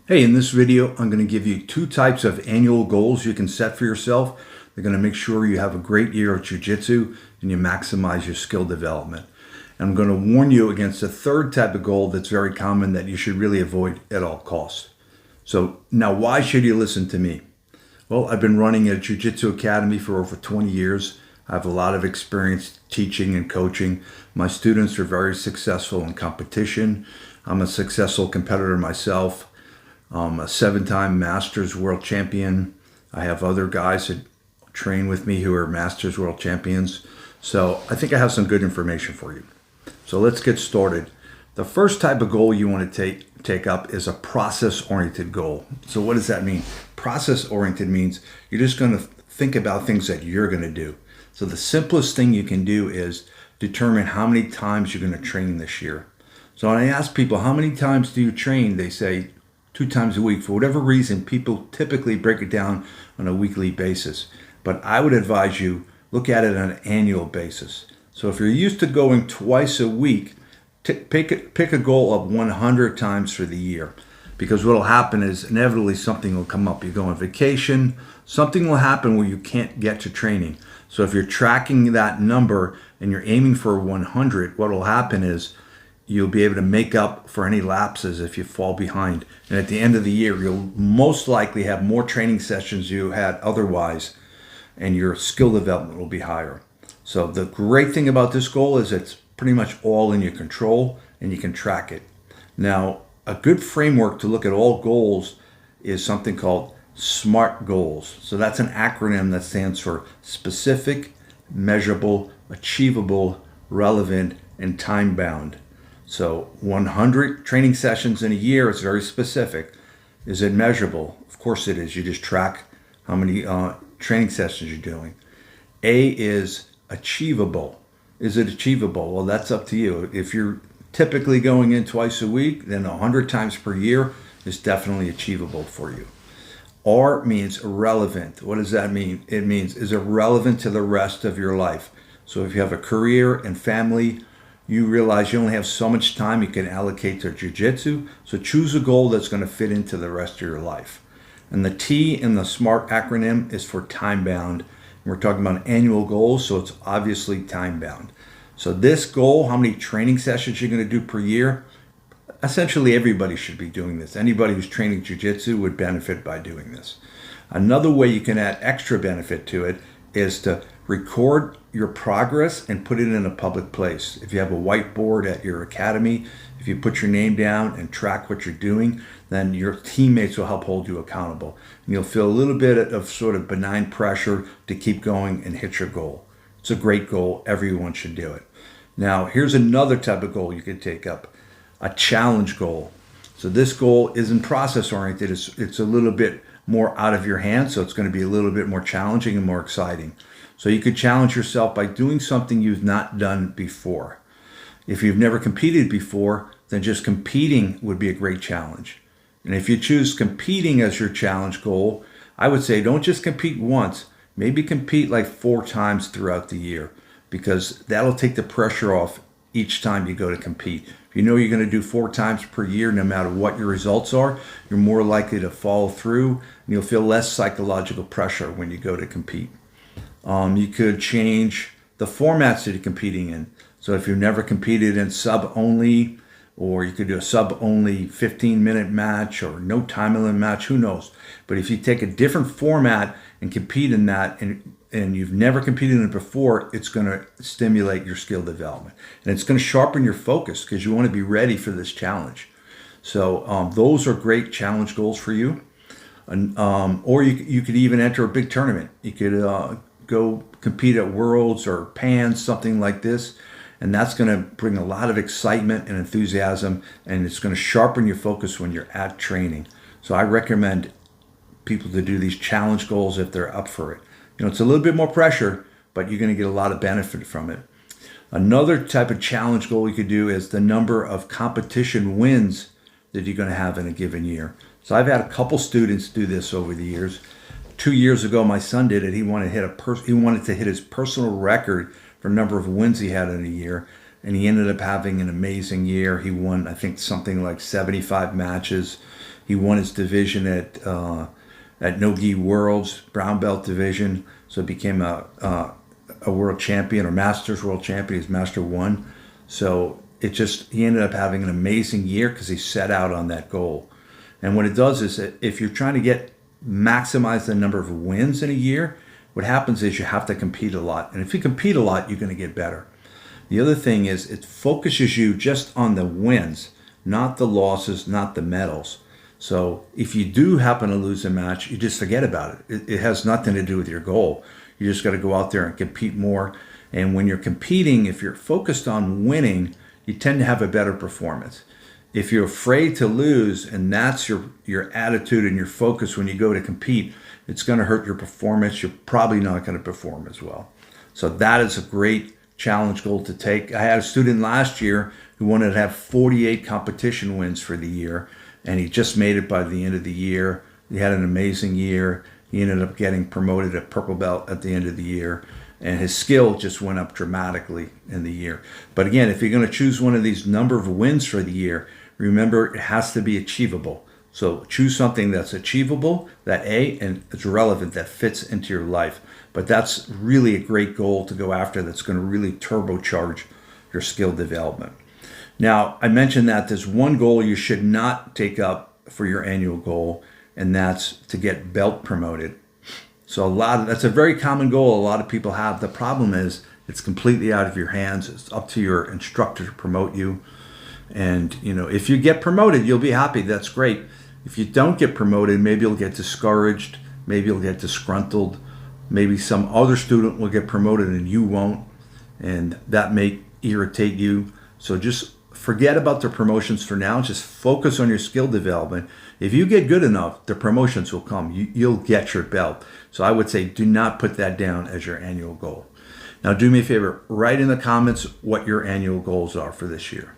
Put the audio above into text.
Hey, in this video, I'm going to give you two types of annual goals you can set for yourself. They're going to make sure you have a great year of Jiu-Jitsu and you maximize your skill development. And I'm going to warn you against a third type of goal that's very common that you should really avoid at all costs. So now, why should you listen to me? Well, I've been running a Jiu-Jitsu academy for over 20 years. I have a lot of experience teaching and coaching. My students are very successful in competition. I'm a successful competitor myself. I'm a seven-time Masters World Champion. I have other guys that train with me who are Masters World Champions. So I think I have some good information for you. So let's get started. The first type of goal you want to take up is a process-oriented goal. So what does that mean? Process-oriented means you're just going to think about things that you're going to do. So the simplest thing you can do is determine how many times you're going to train this year. So when I ask people, how many times do you train? They say 2 times a week. For whatever reason, people typically break it down on a weekly basis. But I would advise you look at it on an annual basis. So if you're used to going twice a week, pick a goal of 100 times for the year. Because what will happen is inevitably something will come up. You go on vacation, something will happen where you can't get to training. So if you're tracking that number and you're aiming for 100, what will happen is you'll be able to make up for any lapses if you fall behind. And at the end of the year, you'll most likely have more training sessions you had otherwise, and your skill development will be higher. So the great thing about this goal is it's pretty much all in your control and you can track it. Now, a good framework to look at all goals is something called SMART goals. So that's an acronym that stands for specific, measurable, achievable, relevant, and time-bound. So 100 training sessions in a year is very specific. Is it measurable? Of course it is. You just track how many training sessions you're doing. A is achievable. Is it achievable? Well, that's up to you. If you're typically going in twice a week, then 100 times per year is definitely achievable for you. R means relevant. What does that mean? It means, is it relevant to the rest of your life? So if you have a career and family, you realize you only have so much time you can allocate to jiu-jitsu. So choose a goal that's going to fit into the rest of your life. And the T in the SMART acronym is for time-bound. We're talking about annual goals, so it's obviously time-bound. So this goal, how many training sessions you're going to do per year, essentially everybody should be doing this. Anybody who's training jiu-jitsu would benefit by doing this. Another way you can add extra benefit to it is to record your progress and put it in a public place. If you have a whiteboard at your academy, if you put your name down and track what you're doing, then your teammates will help hold you accountable. And you'll feel a little bit of sort of benign pressure to keep going and hit your goal. It's a great goal. Everyone should do it. Now, here's another type of goal you could take up, a challenge goal. So this goal isn't process oriented. It's a little bit more out of your hands, so it's going to be a little bit more challenging and more exciting. So you could challenge yourself by doing something you've not done before. If you've never competed before, then just competing would be a great challenge. And if you choose competing as your challenge goal, I would say don't just compete once, maybe compete like 4 times throughout the year, because that'll take the pressure off each time you go to compete. If you know you're going to do 4 times per year, no matter what your results are, you're more likely to follow through and you'll feel less psychological pressure when you go to compete. You could change the formats that you're competing in. So if you've never competed in sub-only, or you could do a sub-only 15-minute match or no time limit match, who knows? But if you take a different format and compete in that, and you've never competed in it before, it's going to stimulate your skill development. And it's going to sharpen your focus because you want to be ready for this challenge. So those are great challenge goals for you. Or you could even enter a big tournament. You could go compete at Worlds or Pans, something like this. And that's going to bring a lot of excitement and enthusiasm, and it's going to sharpen your focus when you're at training. So I recommend people to do these challenge goals if they're up for it. You know, it's a little bit more pressure, but you're going to get a lot of benefit from it. Another type of challenge goal you could do is the number of competition wins that you're going to have in a given year. So I've had a couple students do this over the years. 2 years ago, my son did it. He wanted to hit his personal record for number of wins he had in a year, and he ended up having an amazing year. He won, I think, something like 75 matches. He won his division at No-Gi Worlds, brown belt division. So he became a world champion or Masters world champion. He's Master 1. So he ended up having an amazing year because he set out on that goal. And what it does is that if you're trying to maximize the number of wins in a year, what happens is you have to compete a lot. And if you compete a lot, you're going to get better. The other thing is it focuses you just on the wins, not the losses, not the medals. So if you do happen to lose a match, you just forget about it. It has nothing to do with your goal. You just got to go out there and compete more. And when you're competing, if you're focused on winning, you tend to have a better performance. If you're afraid to lose and that's your attitude and your focus when you go to compete, it's going to hurt your performance. You're probably not going to perform as well. So that is a great challenge goal to take. I had a student last year who wanted to have 48 competition wins for the year, and he just made it by the end of the year. He had an amazing year. He ended up getting promoted to purple belt at the end of the year, and his skill just went up dramatically in the year. But again, if you're going to choose one of these number of wins for the year, remember it has to be achievable. So choose something that's achievable, and it's relevant, that fits into your life. But that's really a great goal to go after that's going to really turbocharge your skill development. Now, I mentioned that there's one goal you should not take up for your annual goal, and that's to get belt promoted. So that's a very common goal a lot of people have. The problem is it's completely out of your hands. It's up to your instructor to promote you. And, if you get promoted, you'll be happy. That's great. If you don't get promoted, maybe you'll get discouraged. Maybe you'll get disgruntled. Maybe some other student will get promoted and you won't. And that may irritate you. So just forget about the promotions for now. Just focus on your skill development. If you get good enough, the promotions will come. You'll get your belt. So I would say do not put that down as your annual goal. Now do me a favor, write in the comments what your annual goals are for this year.